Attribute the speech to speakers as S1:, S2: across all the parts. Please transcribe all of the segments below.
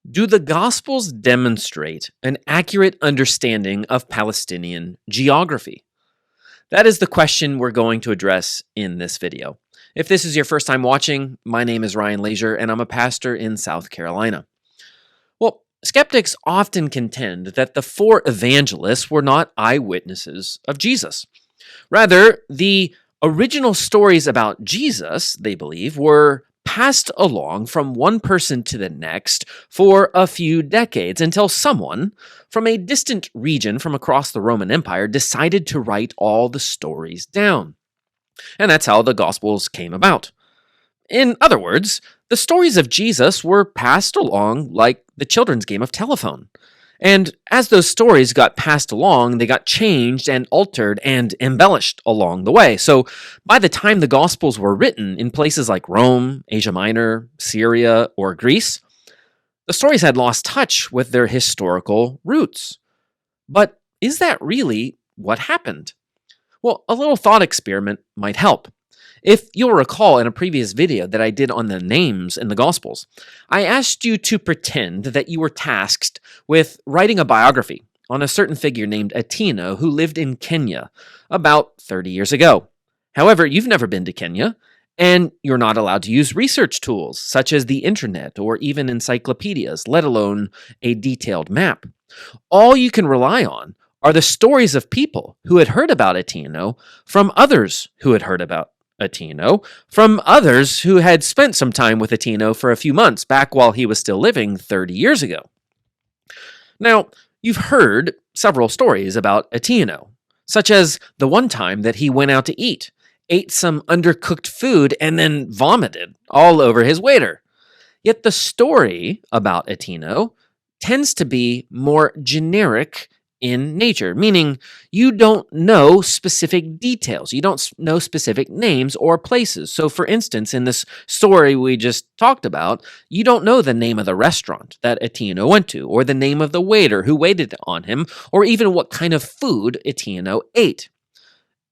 S1: Do the Gospels demonstrate an accurate understanding of Palestinian geography? That is the question we're going to address in this video. If this is your first time watching, my name is Ryan Leasure, and I'm a pastor in South Carolina. Well, skeptics often contend that the four evangelists were not eyewitnesses of Jesus. Rather, the original stories about Jesus, they believe, were passed along from one person to the next for a few decades until someone from a distant region from across the Roman Empire decided to write all the stories down. And that's how the Gospels came about. In other words, the stories of Jesus were passed along like the children's game of telephone. And as those stories got passed along, they got changed and altered and embellished along the way. So by the time the Gospels were written in places like Rome, Asia Minor, Syria, or Greece, the stories had lost touch with their historical roots. But is that really what happened? Well, a little thought experiment might help. If you'll recall in a previous video that I did on the names in the Gospels, I asked you to pretend that you were tasked with writing a biography on a certain figure named Atino who lived in Kenya about 30 years ago. However, you've never been to Kenya, and you're not allowed to use research tools such as the internet or even encyclopedias, let alone a detailed map. All you can rely on are the stories of people who had heard about Atino from others who had heard about Atino, from others who had spent some time with Atino for a few months back while he was still living 30 years ago. Now, you've heard several stories about Atino, such as the one time that he went out to eat, ate some undercooked food, and then vomited all over his waiter. Yet the story about Atino tends to be more generic in nature, meaning you don't know specific details. You don't know specific names or places. So for instance, in this story we just talked about, you don't know the name of the restaurant that Atino went to, or the name of the waiter who waited on him, or even what kind of food Atino ate.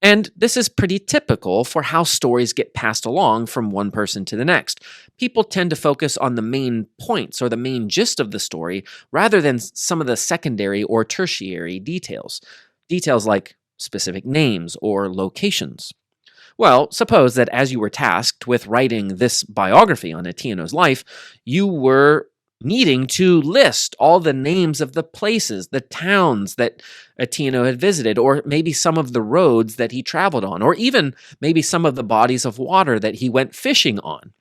S1: And this is pretty typical for how stories get passed along from one person to the next. People tend to focus on the main points or the main gist of the story rather than some of the secondary or tertiary details. Details like specific names or locations. Well, suppose that as you were tasked with writing this biography on Atino's life, you were needing to list all the names of the places, the towns that Atino had visited, or maybe some of the roads that he traveled on, or even maybe some of the bodies of water that he went fishing on.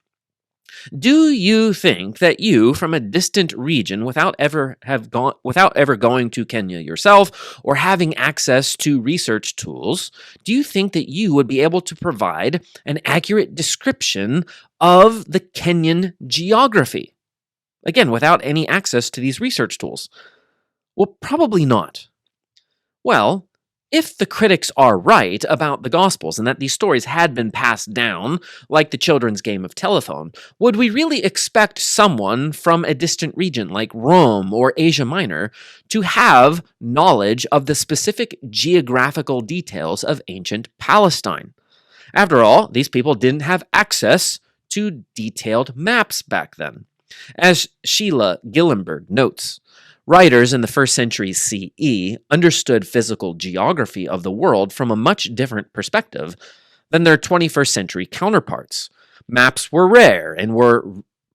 S1: Do you think that you, from a distant region, without ever going to Kenya yourself or having access to research tools, do you think that you would be able to provide an accurate description of the Kenyan geography? Again, without any access to these research tools. Well, probably not. Well, if the critics are right about the Gospels and that these stories had been passed down, like the children's game of telephone, would we really expect someone from a distant region like Rome or Asia Minor to have knowledge of the specific geographical details of ancient Palestine? After all, these people didn't have access to detailed maps back then. As Sheila Gillenberg notes, writers in the 1st century CE understood physical geography of the world from a much different perspective than their 21st century counterparts. Maps were rare and were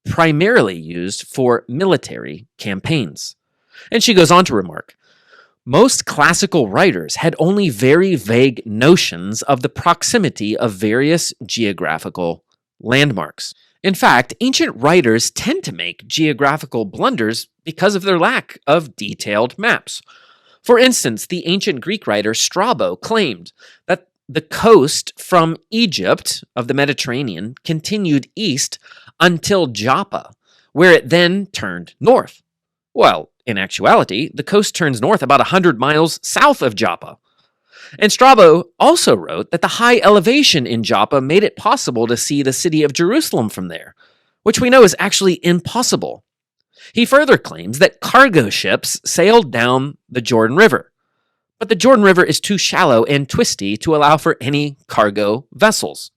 S1: primarily used for military campaigns. And she goes on to remark, most classical writers had only very vague notions of the proximity of various geographical landmarks. In fact, ancient writers tend to make geographical blunders because of their lack of detailed maps. For instance, the ancient Greek writer Strabo claimed that the coast from Egypt of the Mediterranean continued east until Joppa, where it then turned north. Well, in actuality, the coast turns north about 100 miles south of Joppa. And Strabo also wrote that the high elevation in Joppa made it possible to see the city of Jerusalem from there, which we know is actually impossible. He further claims that cargo ships sailed down the Jordan River, but the Jordan River is too shallow and twisty to allow for any cargo vessels.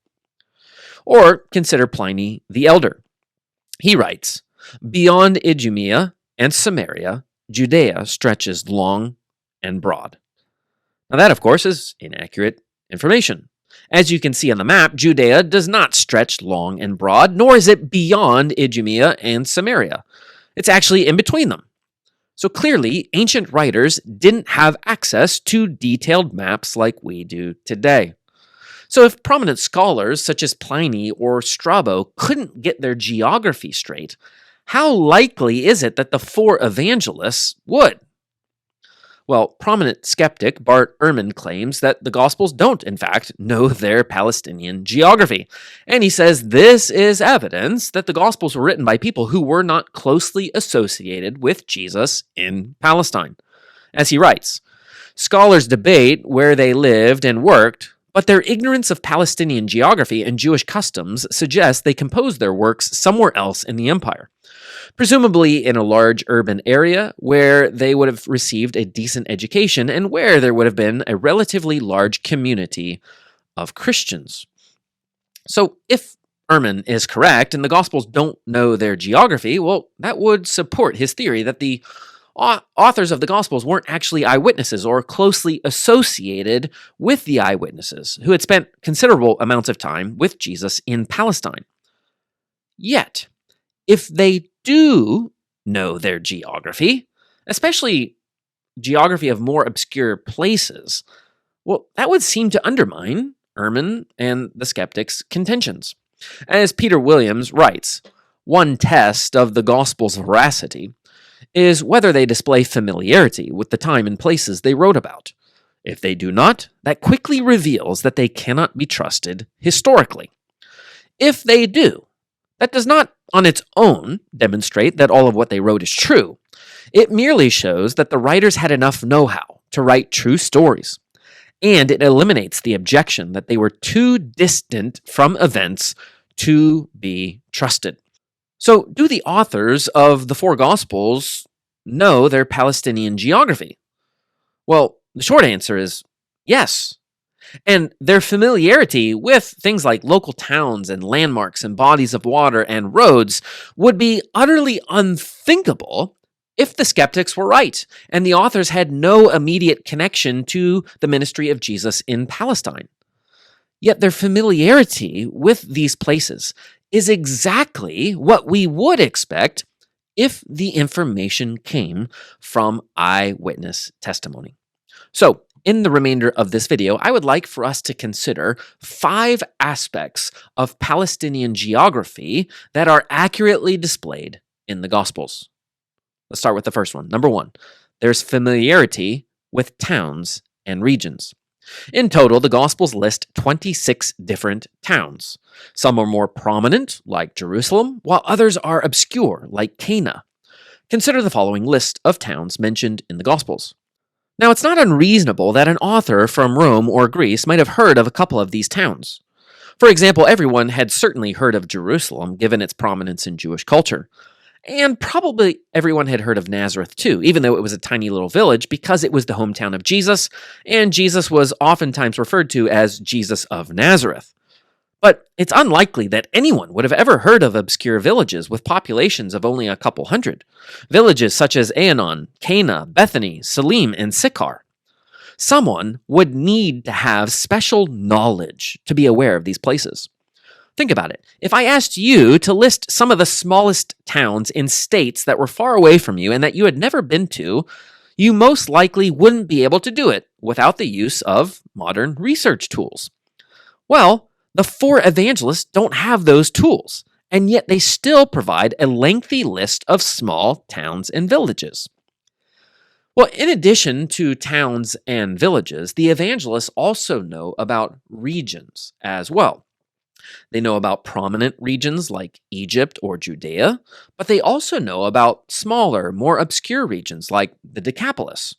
S1: Or consider Pliny the Elder. He writes, beyond Idumea and Samaria, Judea stretches long and broad. Now that, of course, is inaccurate information. As you can see on the map, Judea does not stretch long and broad, nor is it beyond Idumea and Samaria. It's actually in between them. So clearly, ancient writers didn't have access to detailed maps like we do today. So if prominent scholars such as Pliny or Strabo couldn't get their geography straight, how likely is it that the four evangelists would? Well, prominent skeptic Bart Ehrman claims that the Gospels don't, in fact, know their Palestinian geography. And he says this is evidence that the Gospels were written by people who were not closely associated with Jesus in Palestine. As he writes, scholars debate where they lived and worked, but their ignorance of Palestinian geography and Jewish customs suggests they composed their works somewhere else in the empire. Presumably in a large urban area where they would have received a decent education and where there would have been a relatively large community of Christians. So if Ehrman is correct and the Gospels don't know their geography, well, that would support his theory that the authors of the Gospels weren't actually eyewitnesses or closely associated with the eyewitnesses who had spent considerable amounts of time with Jesus in Palestine. Yet, if they do know their geography, especially geography of more obscure places, well, that would seem to undermine Ehrman and the skeptics' contentions. As Peter Williams writes, one test of the Gospel's veracity is whether they display familiarity with the time and places they wrote about. If they do not, that quickly reveals that they cannot be trusted historically. If they do, that does not on its own demonstrate that all of what they wrote is true. It merely shows that the writers had enough know-how to write true stories, and it eliminates the objection that they were too distant from events to be trusted. So, do the authors of the four Gospels know their Palestinian geography? Well, the short answer is yes. And their familiarity with things like local towns and landmarks and bodies of water and roads would be utterly unthinkable if the skeptics were right and the authors had no immediate connection to the ministry of Jesus in Palestine. Yet their familiarity with these places is exactly what we would expect if the information came from eyewitness testimony. So, in the remainder of this video, I would like for us to consider 5 aspects of Palestinian geography that are accurately displayed in the Gospels. Let's start with the first one. Number 1, there's familiarity with towns and regions. In total, the Gospels list 26 different towns. Some are more prominent, like Jerusalem, while others are obscure, like Cana. Consider the following list of towns mentioned in the Gospels. Now, it's not unreasonable that an author from Rome or Greece might have heard of a couple of these towns. For example, everyone had certainly heard of Jerusalem, given its prominence in Jewish culture. And probably everyone had heard of Nazareth too, even though it was a tiny little village, because it was the hometown of Jesus, and Jesus was oftentimes referred to as Jesus of Nazareth. But it's unlikely that anyone would have ever heard of obscure villages with populations of only a couple hundred. Villages such as Aenon, Cana, Bethany, Salim, and Sychar. Someone would need to have special knowledge to be aware of these places. Think about it. If I asked you to list some of the smallest towns in states that were far away from you and that you had never been to, you most likely wouldn't be able to do it without the use of modern research tools. Well, the 4 evangelists don't have those tools, and yet they still provide a lengthy list of small towns and villages. Well, in addition to towns and villages, the evangelists also know about regions as well. They know about prominent regions like Egypt or Judea, but they also know about smaller, more obscure regions like the Decapolis.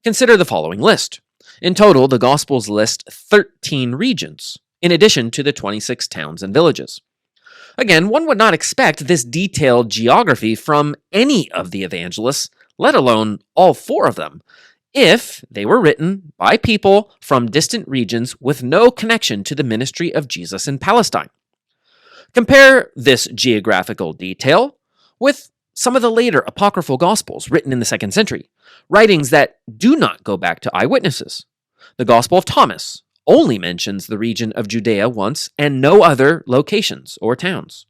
S1: Consider the following list. In total, the Gospels list 13 regions, in addition to the 26 towns and villages. Again, one would not expect this detailed geography from any of the evangelists, let alone all 4 of them, if they were written by people from distant regions with no connection to the ministry of Jesus in Palestine. Compare this geographical detail with some of the later apocryphal Gospels written in the 2nd century, writings that do not go back to eyewitnesses. The Gospel of Thomas only mentions the region of Judea once and no other locations or towns.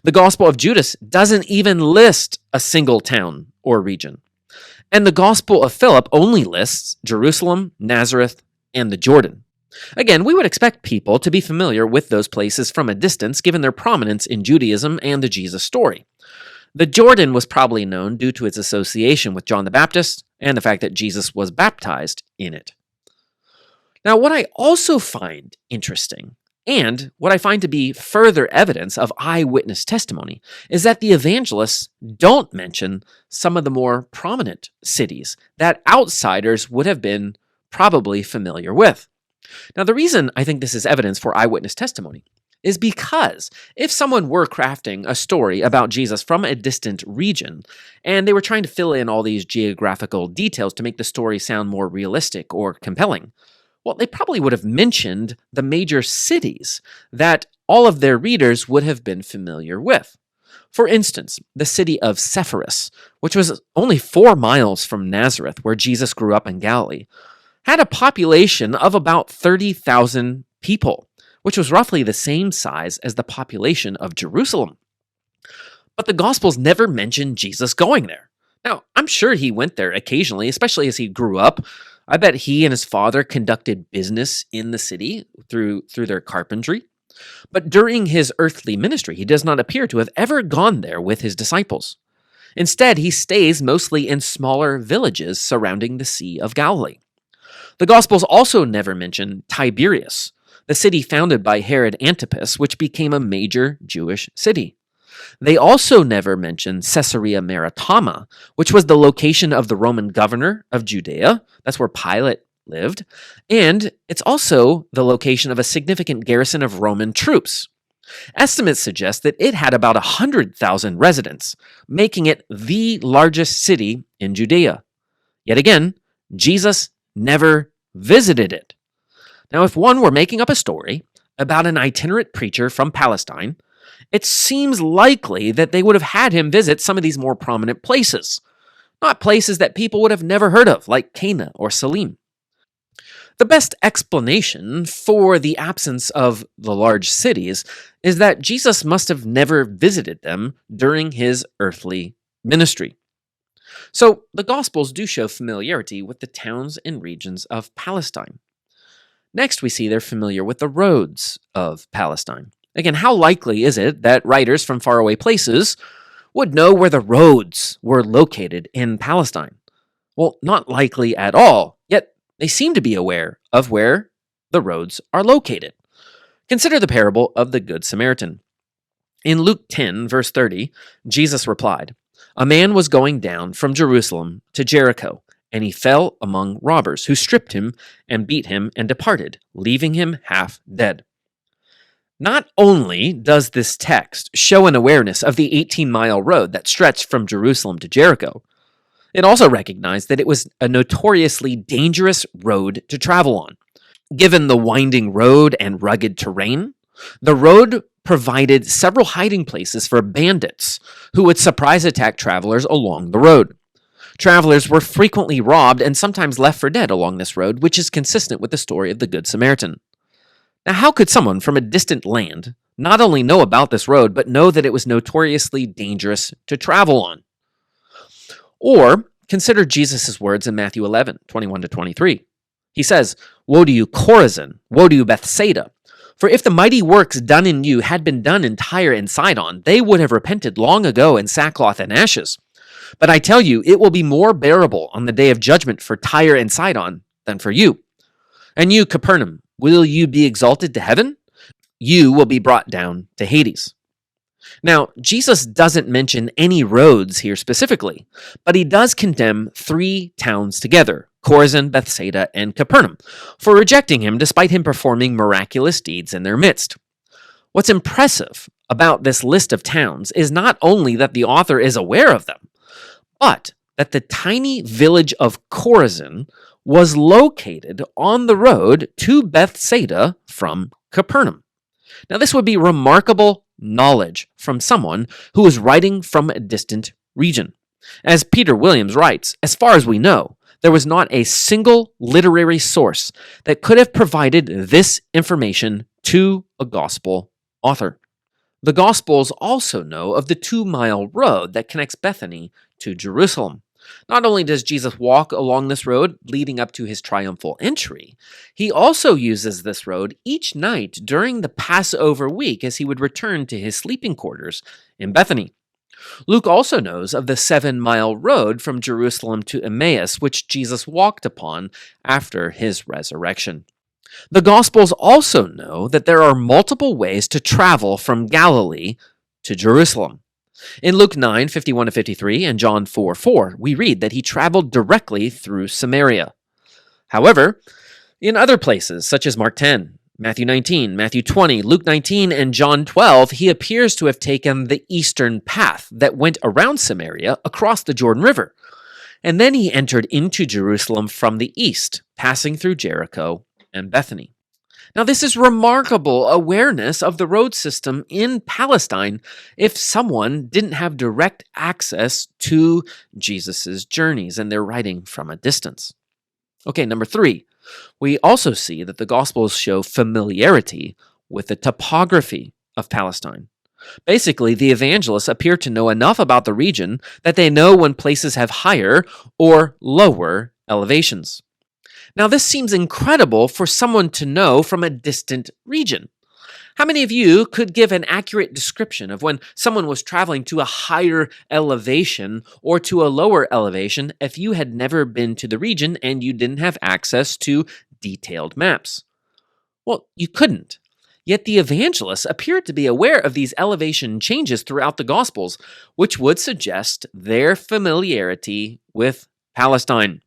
S1: The Gospel of Judas doesn't even list a single town or region. And the Gospel of Philip only lists Jerusalem, Nazareth, and the Jordan. Again, we would expect people to be familiar with those places from a distance given their prominence in Judaism and the Jesus story. The Jordan was probably known due to its association with John the Baptist and the fact that Jesus was baptized in it. Now, what I also find interesting, and what I find to be further evidence of eyewitness testimony, is that the evangelists don't mention some of the more prominent cities that outsiders would have been probably familiar with. Now, the reason I think this is evidence for eyewitness testimony is because if someone were crafting a story about Jesus from a distant region, and they were trying to fill in all these geographical details to make the story sound more realistic or compelling, well, they probably would have mentioned the major cities that all of their readers would have been familiar with. For instance, the city of Sepphoris, which was only 4 miles from Nazareth, where Jesus grew up in Galilee, had a population of about 30,000 people, which was roughly the same size as the population of Jerusalem. But the Gospels never mention Jesus going there. Now, I'm sure he went there occasionally, especially as he grew up. I bet he and his father conducted business in the city through their carpentry. But during his earthly ministry, he does not appear to have ever gone there with his disciples. Instead, he stays mostly in smaller villages surrounding the Sea of Galilee. The Gospels also never mention Tiberias, the city founded by Herod Antipas, which became a major Jewish city. They also never mention Caesarea Maritima, which was the location of the Roman governor of Judea. That's where Pilate lived. And it's also the location of a significant garrison of Roman troops. Estimates suggest that it had about 100,000 residents, making it the largest city in Judea. Yet again, Jesus never visited it. Now, if one were making up a story about an itinerant preacher from Palestine, it seems likely that they would have had him visit some of these more prominent places, not places that people would have never heard of, like Cana or Salim. The best explanation for the absence of the large cities is that Jesus must have never visited them during his earthly ministry. So the Gospels do show familiarity with the towns and regions of Palestine. Next, we see they're familiar with the roads of Palestine. Again, how likely is it that writers from faraway places would know where the roads were located in Palestine? Well, not likely at all, yet they seem to be aware of where the roads are located. Consider the parable of the Good Samaritan. In Luke 10, verse 30, Jesus replied, "A man was going down from Jerusalem to Jericho, and he fell among robbers, who stripped him and beat him and departed, leaving him half dead." Not only does this text show an awareness of the 18-mile road that stretched from Jerusalem to Jericho, it also recognized that it was a notoriously dangerous road to travel on. Given the winding road and rugged terrain, the road provided several hiding places for bandits who would surprise attack travelers along the road. Travelers were frequently robbed and sometimes left for dead along this road, which is consistent with the story of the Good Samaritan. Now, how could someone from a distant land not only know about this road, but know that it was notoriously dangerous to travel on? Or consider Jesus' words in Matthew 11, 21-23. He says, "Woe to you, Chorazin! Woe to you, Bethsaida! For if the mighty works done in you had been done in Tyre and Sidon, they would have repented long ago in sackcloth and ashes. But I tell you, it will be more bearable on the day of judgment for Tyre and Sidon than for you. And you, Capernaum, will you be exalted to heaven? You will be brought down to Hades." Now, Jesus doesn't mention any roads here specifically, but he does condemn 3 towns together, Chorazin, Bethsaida, and Capernaum, for rejecting him despite him performing miraculous deeds in their midst. What's impressive about this list of towns is not only that the author is aware of them, but that the tiny village of Chorazin was located on the road to Bethsaida from Capernaum. Now, this would be remarkable knowledge from someone who was writing from a distant region. As Peter Williams writes, as far as we know, there was not a single literary source that could have provided this information to a gospel author. The Gospels also know of the 2-mile road that connects Bethany to Jerusalem. Not only does Jesus walk along this road leading up to his triumphal entry, he also uses this road each night during the Passover week as he would return to his sleeping quarters in Bethany. Luke also knows of the 7-mile road from Jerusalem to Emmaus, which Jesus walked upon after his resurrection. The Gospels also know that there are multiple ways to travel from Galilee to Jerusalem. In Luke 9:51-53 and John 4:4, we read that he traveled directly through Samaria. However, in other places, such as Mark 10, Matthew 19, Matthew 20, Luke 19, and John 12, he appears to have taken the eastern path that went around Samaria across the Jordan River. And then he entered into Jerusalem from the east, passing through Jericho and Bethany. Now, this is remarkable awareness of the road system in Palestine if someone didn't have direct access to Jesus' journeys and they're writing from a distance. Okay, number 3, we also see that the Gospels show familiarity with the topography of Palestine. Basically, the evangelists appear to know enough about the region that they know when places have higher or lower elevations. Now, this seems incredible for someone to know from a distant region. How many of you could give an accurate description of when someone was traveling to a higher elevation or to a lower elevation if you had never been to the region and you didn't have access to detailed maps? Well, you couldn't. Yet the evangelists appeared to be aware of these elevation changes throughout the Gospels, which would suggest their familiarity with Palestine.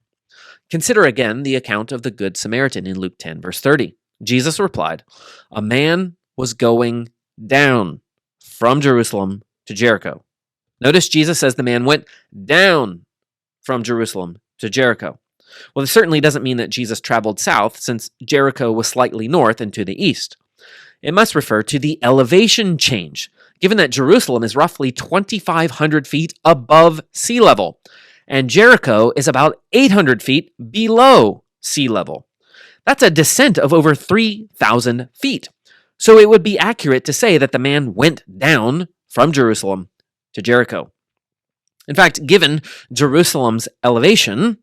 S1: Consider again the account of the Good Samaritan in Luke 10, verse 30. Jesus replied, "A man was going down from Jerusalem to Jericho." Notice Jesus says the man went down from Jerusalem to Jericho. Well, this certainly doesn't mean that Jesus traveled south, since Jericho was slightly north and to the east. It must refer to the elevation change, given that Jerusalem is roughly 2,500 feet above sea level, and Jericho is about 800 feet below sea level. That's a descent of over 3,000 feet. So it would be accurate to say that the man went down from Jerusalem to Jericho. In fact, given Jerusalem's elevation,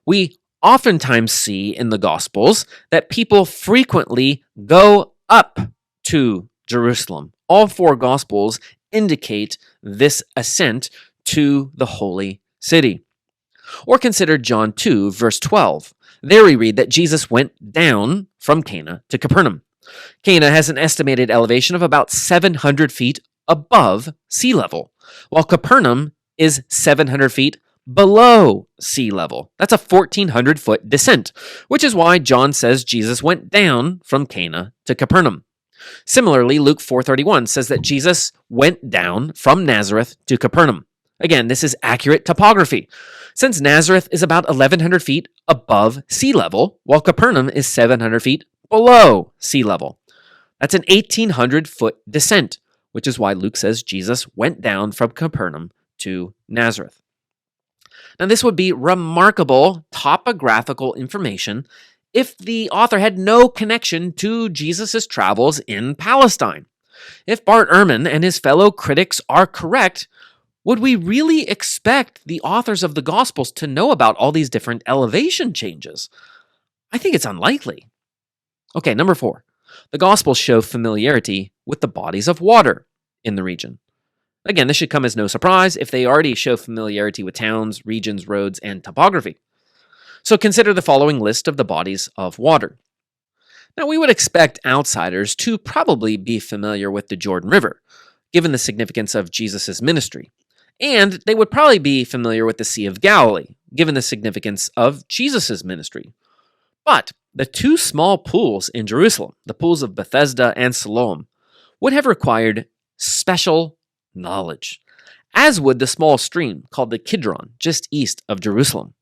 S1: we oftentimes see in the Gospels that people frequently go up to Jerusalem. All 4 Gospels indicate this ascent to the holy city. Or consider John 2, verse 12. There we read that Jesus went down from Cana to Capernaum. Cana has an estimated elevation of about 700 feet above sea level, while Capernaum is 700 feet below sea level. That's a 1,400-foot descent, which is why John says Jesus went down from Cana to Capernaum. Similarly, Luke 4:31 says that Jesus went down from Nazareth to Capernaum. Again, this is accurate topography, since Nazareth is about 1,100 feet above sea level, while Capernaum is 700 feet below sea level. That's an 1,800-foot descent, which is why Luke says Jesus went down from Capernaum to Nazareth. Now, this would be remarkable topographical information if the author had no connection to Jesus' travels in Palestine. If Bart Ehrman and his fellow critics are correct, would we really expect the authors of the Gospels to know about all these different elevation changes? I think it's unlikely. Okay, number 4. The Gospels show familiarity with the bodies of water in the region. Again, this should come as no surprise if they already show familiarity with towns, regions, roads, and topography. So consider the following list of the bodies of water. Now, we would expect outsiders to probably be familiar with the Jordan River, given the significance of Jesus' ministry. And they would probably be familiar with the Sea of Galilee, given the significance of Jesus' ministry. But the 2 small pools in Jerusalem, the pools of Bethesda and Siloam, would have required special knowledge, as would the small stream called the Kidron, just east of Jerusalem.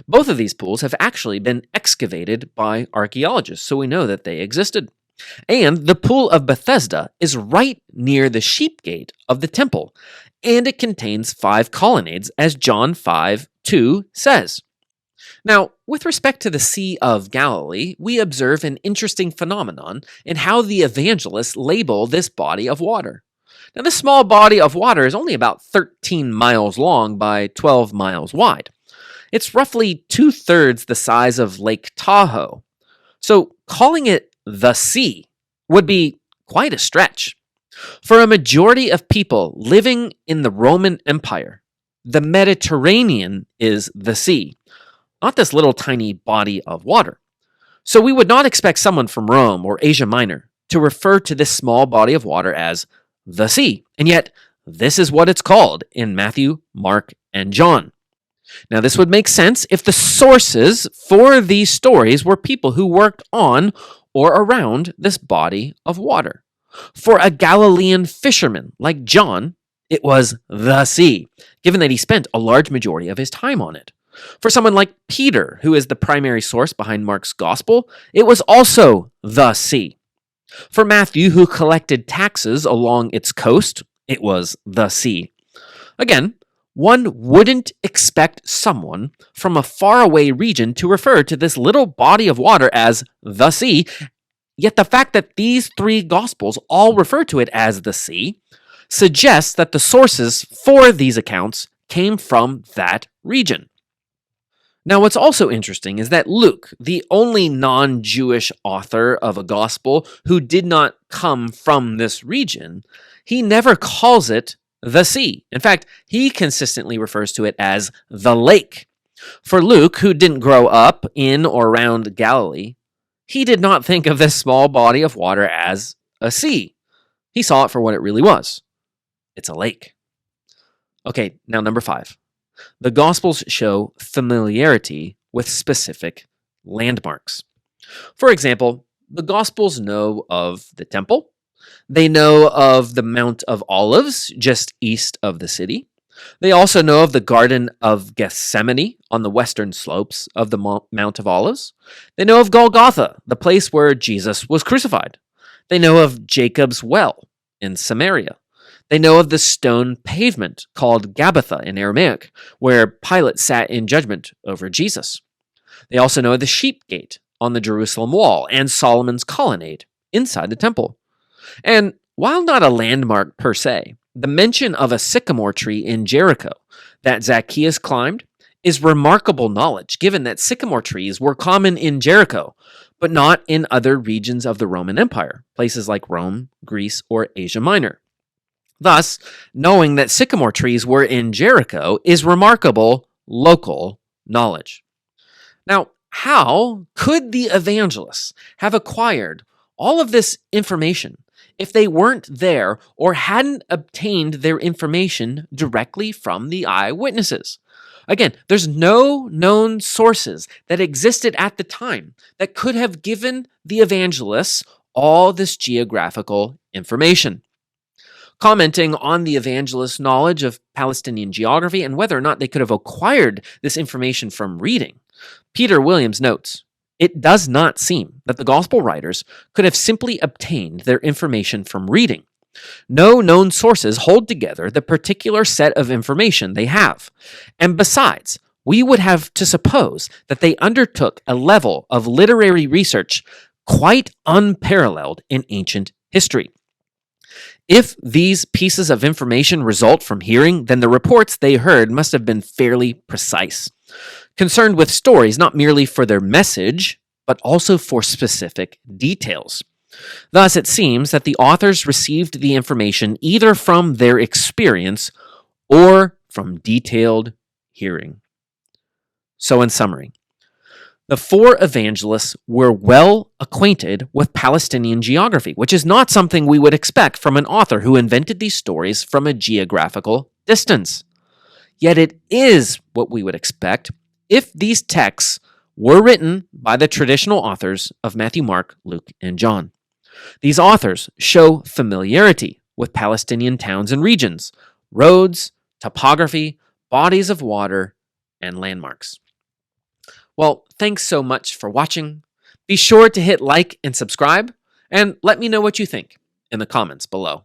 S1: Both of these pools have actually been excavated by archaeologists, so we know that they existed. And the Pool of Bethesda is right near the sheep gate of the temple, and it contains 5 colonnades, as John 5:2 says. Now, with respect to the Sea of Galilee, we observe an interesting phenomenon in how the evangelists label this body of water. Now, this small body of water is only about 13 miles long by 12 miles wide. It's roughly 2/3 the size of Lake Tahoe. So, calling it the sea would be quite a stretch. For a majority of people living in the Roman Empire, the Mediterranean is the sea, not this little tiny body of water. So we would not expect someone from Rome or Asia Minor to refer to this small body of water as the sea. And yet, this is what it's called in Matthew, Mark, and John. Now, this would make sense if the sources for these stories were people who worked on or around this body of water. For a Galilean fisherman like John, it was the sea, given that he spent a large majority of his time on it. For someone like Peter, who is the primary source behind Mark's gospel, it was also the sea. For Matthew, who collected taxes along its coast, it was the sea. Again, one wouldn't expect someone from a faraway region to refer to this little body of water as the sea, yet the fact that these 3 gospels all refer to it as the sea suggests that the sources for these accounts came from that region. Now, what's also interesting is that Luke, the only non-Jewish author of a gospel who did not come from this region, he never calls it the sea. In fact, he consistently refers to it as the lake. For Luke, who didn't grow up in or around Galilee, he did not think of this small body of water as a sea. He saw it for what it really was. It's a lake. Okay, now number 5. The Gospels show familiarity with specific landmarks. For example, the Gospels know of the temple. They know of the Mount of Olives just east of the city. They also know of the Garden of Gethsemane on the western slopes of the Mount of Olives. They know of Golgotha, the place where Jesus was crucified. They know of Jacob's well in Samaria. They know of the stone pavement called Gabbatha in Aramaic, where Pilate sat in judgment over Jesus. They also know of the sheep gate on the Jerusalem wall and Solomon's colonnade inside the temple. And while not a landmark per se, the mention of a sycamore tree in Jericho that Zacchaeus climbed is remarkable knowledge, given that sycamore trees were common in Jericho, but not in other regions of the Roman Empire, places like Rome, Greece, or Asia Minor. Thus, knowing that sycamore trees were in Jericho is remarkable local knowledge. Now, how could the evangelists have acquired all of this information if they weren't there or hadn't obtained their information directly from the eyewitnesses? Again, there's no known sources that existed at the time that could have given the evangelists all this geographical information. Commenting on the evangelists' knowledge of Palestinian geography and whether or not they could have acquired this information from reading, Peter Williams notes, "It does not seem that the gospel writers could have simply obtained their information from reading. No known sources hold together the particular set of information they have. And besides, we would have to suppose that they undertook a level of literary research quite unparalleled in ancient history. If these pieces of information result from hearing, then the reports they heard must have been fairly precise, concerned with stories not merely for their message, but also for specific details. Thus, it seems that the authors received the information either from their experience or from detailed hearing." So, in summary, the 4 evangelists were well acquainted with Palestinian geography, which is not something we would expect from an author who invented these stories from a geographical distance. Yet it is what we would expect if these texts were written by the traditional authors of Matthew, Mark, Luke, and John. These authors show familiarity with Palestinian towns and regions, roads, topography, bodies of water, and landmarks. Well, thanks so much for watching. Be sure to hit like and subscribe, And let me know what you think in the comments below.